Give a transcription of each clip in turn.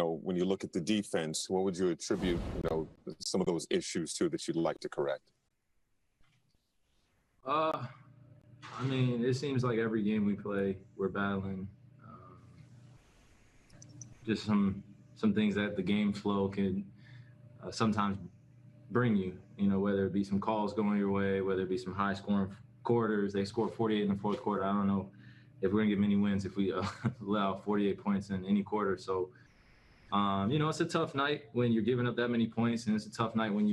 when you look at the defense, what would you attribute, some of those issues to that you'd like to correct? It seems like every game we play, we're battling just some things that the game flow can sometimes bring you, whether it be some calls going your way, whether it be some high-scoring quarters. They scored 48 in the fourth quarter. I don't know if we're going to get many wins if we allow 48 points in any quarter. So, it's a tough night when you're giving up that many points, and it's a tough night when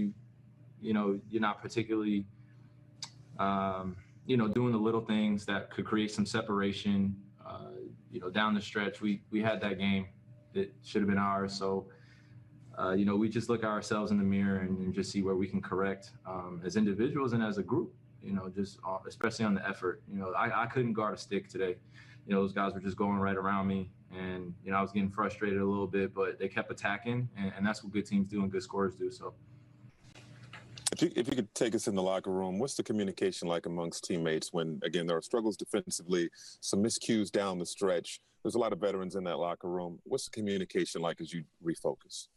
you're not particularly doing the little things that could create some separation. Down the stretch, we had that game that should have been ours. So, we just look at ourselves in the mirror and just see where we can correct as individuals and as a group, just especially on the effort. I couldn't guard a stick today. Those guys were just going right around me. And, I was getting frustrated a little bit, but they kept attacking. And that's what good teams do and good scorers do. So. If you could take us in the locker room, what's the communication like amongst teammates when, again, there are struggles defensively, some miscues down the stretch? There's a lot of veterans in that locker room. What's the communication like as you refocus?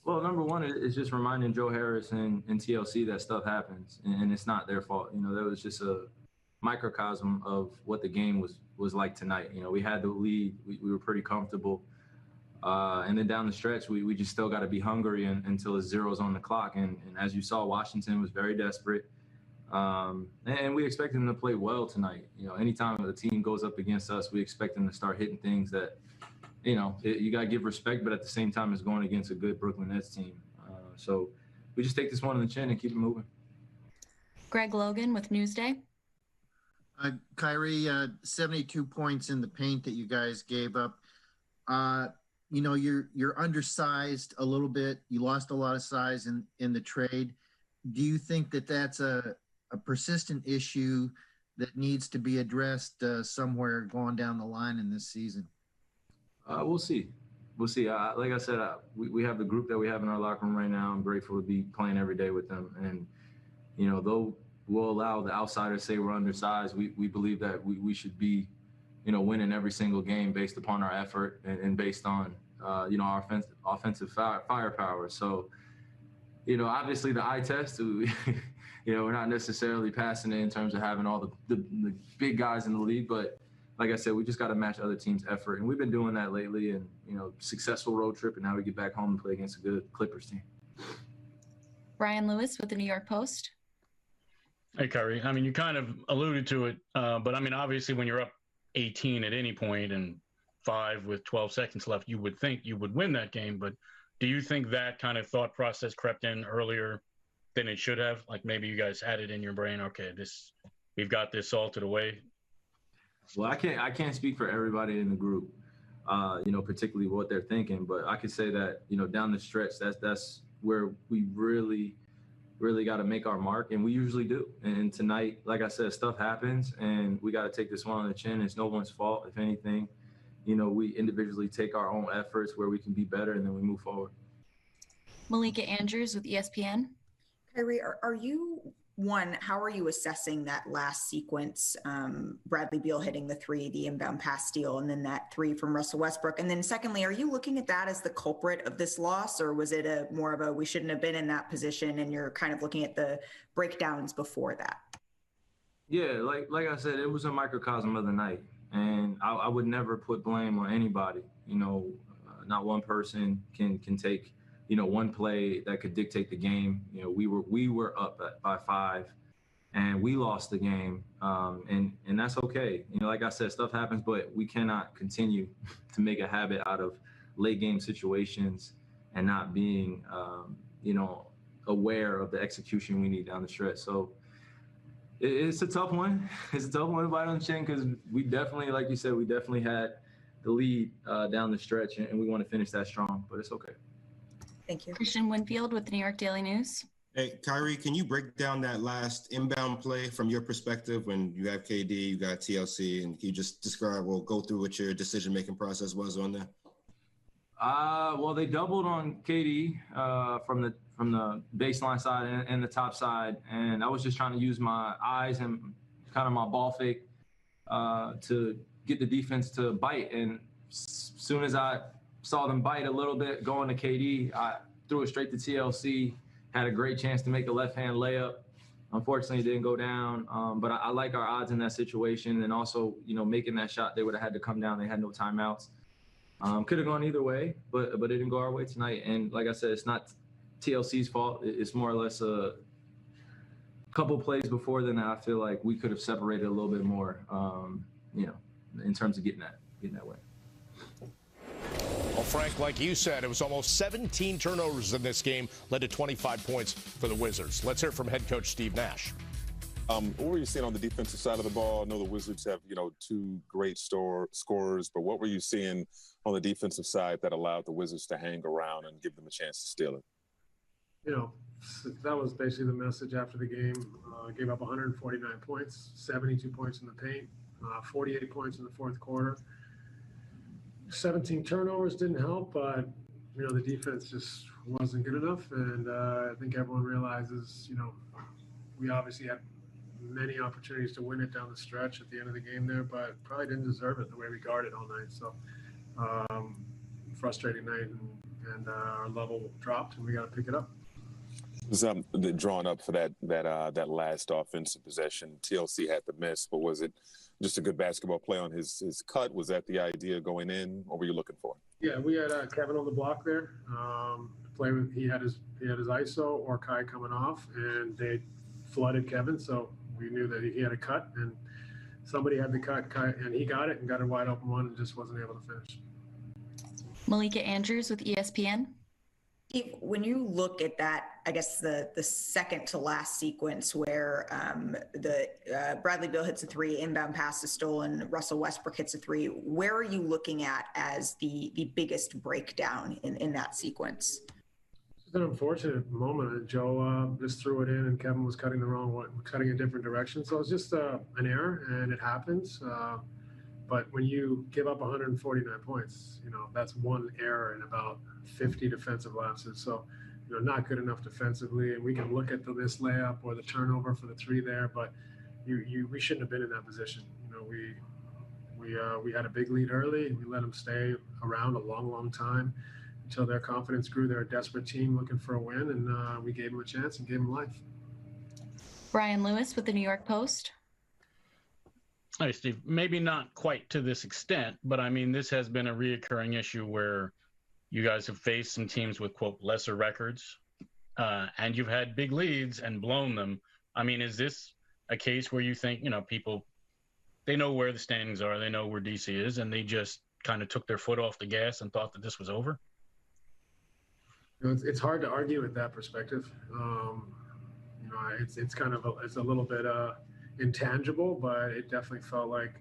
Well, number one is just reminding Joe Harris and TLC that stuff happens, and it's not their fault. That was just a microcosm of what the game was like tonight. We had the lead. We were pretty comfortable. And then down the stretch, we just still got to be hungry until it's zeros on the clock. And as you saw, Washington was very desperate. And we expect them to play well tonight. Anytime the team goes up against us, we expect them to start hitting things that, you got to give respect, but at the same time, it's going against a good Brooklyn Nets team. So we just take this one on the chin and keep it moving. Greg Logan with Newsday. Kyrie, 72 points in the paint that you guys gave up. You're undersized a little bit. You lost a lot of size in the trade. Do you think that that's a persistent issue that needs to be addressed somewhere going down the line in this season? We'll see. Like I said, we have the group that we have in our locker room right now. I'm grateful to be playing every day with them. And, though we'll allow the outsiders say we're undersized, we believe that we should be winning every single game based upon our effort and based on, our offensive firepower. So, obviously the eye test, we're not necessarily passing it in terms of having all the big guys in the league. But like I said, we just got to match other teams' effort. And we've been doing that lately and, successful road trip. And now we get back home and play against a good Clippers team. Brian Lewis with the New York Post. Hey, Kyrie. You kind of alluded to it, but obviously when you're up 18 at any point and 5 with 12 seconds left, you would think you would win that game. But do you think that kind of thought process crept in earlier than it should have? Like maybe you guys had it in your brain, okay, we've got this salted away. Well, I can't speak for everybody in the group, particularly what they're thinking. But I could say that, down the stretch, that's where we really got to make our mark, and we usually do. And tonight, like I said, stuff happens, and we got to take this one on the chin. It's no one's fault. If anything, we individually take our own efforts where we can be better, and then we move forward. Malika Andrews with ESPN. Kyrie, how are you assessing that last sequence? Bradley Beal hitting the 3, the inbound pass steal, and then that 3 from Russell Westbrook. And then secondly, are you looking at that as the culprit of this loss, or was it more of a we shouldn't have been in that position, and you're kind of looking at the breakdowns before that? Yeah, like I said, it was a microcosm of the night, and I would never put blame on anybody. Not one person can take one play that could dictate the game. We were up by 5 and we lost the game. And that's okay. Like I said, stuff happens, but we cannot continue to make a habit out of late game situations and not being, aware of the execution we need down the stretch. So it's a tough one. It's a tough one to bite on the chin because we definitely, like you said, we definitely had the lead down the stretch and we want to finish that strong, but it's okay. Thank you. Christian Winfield with the New York Daily News. Hey, Kyrie, can you break down that last inbound play from your perspective when you have KD, you got TLC, and can you just go through what your decision-making process was on that? Well, they doubled on KD from the baseline side and the top side, and I was just trying to use my eyes and kind of my ball fake to get the defense to bite. And as soon as I saw them bite a little bit going to KD. I threw it straight to TLC, had a great chance to make a left-hand layup. Unfortunately, it didn't go down, but I like our odds in that situation. And also, making that shot, they would have had to come down. They had no timeouts. Could have gone either way, but it didn't go our way tonight. And like I said, it's not TLC's fault. It's more or less a couple plays before then. I feel like we could have separated a little bit more, in terms of getting that way. Well, Frank, like you said, it was almost 17 turnovers in this game, led to 25 points for the Wizards. Let's hear from head coach Steve Nash. What were you seeing on the defensive side of the ball? I know the Wizards have, two great scorers, but what were you seeing on the defensive side that allowed the Wizards to hang around and give them a chance to steal it? That was basically the message after the game. Gave up 149 points, 72 points in the paint, 48 points in the fourth quarter. 17 turnovers didn't help, but, the defense just wasn't good enough. And I think everyone realizes, we obviously had many opportunities to win it down the stretch at the end of the game there, but probably didn't deserve it the way we guarded all night. So frustrating night, and our level dropped, and we got to pick it up. Was drawn up for that last offensive possession. TLC had the miss, but was it just a good basketball play on his cut? Was that the idea going in? What were you looking for? Yeah, we had Kevin on the block there. Play with he had his ISO or Kai coming off, and they flooded Kevin, so we knew that he had a cut, and somebody had the cut, Kai, and he got it and got a wide open one and just wasn't able to finish. Malika Andrews with ESPN. Steve, when you look at that, I guess the second to last sequence where Bradley Beal hits a three, inbound pass is stolen, Russell Westbrook hits a three, where are you looking at as the biggest breakdown in that sequence? It's an unfortunate moment. Joe just threw it in, and Kevin was cutting the wrong one, cutting a different direction. So it's just an error, and it happens. But when you give up 149 points, that's one error in about 50 defensive lapses. So, not good enough defensively. And we can look at this layup or the turnover for the three there, but we shouldn't have been in that position. We had a big lead early. We let them stay around a long, long time until their confidence grew. They're a desperate team looking for a win, and we gave them a chance and gave them life. Brian Lewis with the New York Post. Hi, Steve. Maybe not quite to this extent, but I mean, this has been a reoccurring issue where you guys have faced some teams with, quote, lesser records, and you've had big leads and blown them. I mean, is this a case where you think, people, they know where the standings are, they know where DC is, and they just kind of took their foot off the gas and thought that this was over? It's hard to argue with that perspective. It's kind of it's a little bit intangible, but it definitely felt like,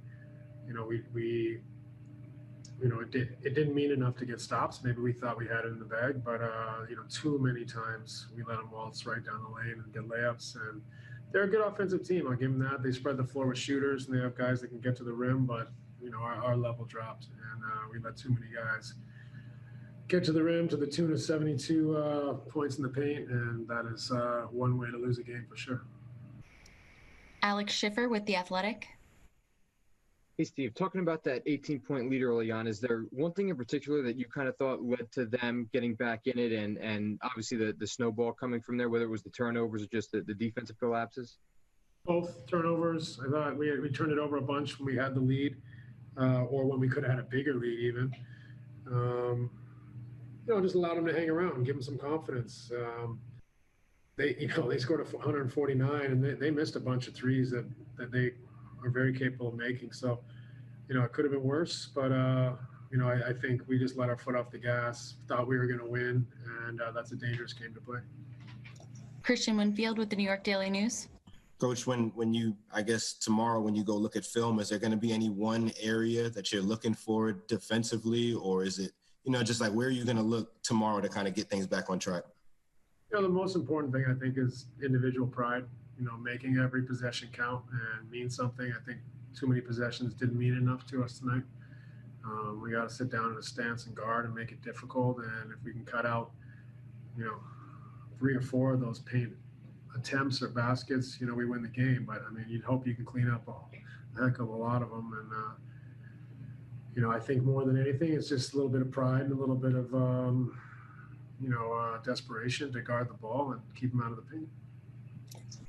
it didn't mean enough to get stops. Maybe we thought we had it in the bag, but too many times we let them waltz right down the lane and get layups. And they're a good offensive team. I'll give them that. They spread the floor with shooters, and they have guys that can get to the rim, but our level dropped, and we let too many guys get to the rim to the tune of 72 points in the paint, and that is one way to lose a game for sure. Alex Schiffer with The Athletic. Hey, Steve, talking about that 18-point lead early on, is there one thing in particular that you kind of thought led to them getting back in it and obviously the snowball coming from there, whether it was the turnovers or just the defensive collapses? Both turnovers. I thought we turned it over a bunch when we had the lead or when we could have had a bigger lead even. Just allowed them to hang around and give them some confidence. They scored 149 and they missed a bunch of threes that they are very capable of making. So, it could have been worse, but I think we just let our foot off the gas, thought we were going to win, and that's a dangerous game to play. Christian Winfield with the New York Daily News. Coach, when you, I guess tomorrow when you go look at film, is there going to be any one area that you're looking for defensively, or is it, just like where are you going to look tomorrow to kind of get things back on track? The most important thing I think is individual pride, making every possession count and mean something. I think too many possessions didn't mean enough to us tonight. We got to sit down in a stance and guard and make it difficult. And if we can cut out, 3 or 4 of those paint attempts or baskets, we win the game. But I mean, you'd hope you can clean up a heck of a lot of them. And, I think more than anything, it's just a little bit of pride and a little bit of, desperation to guard the ball and keep them out of the paint.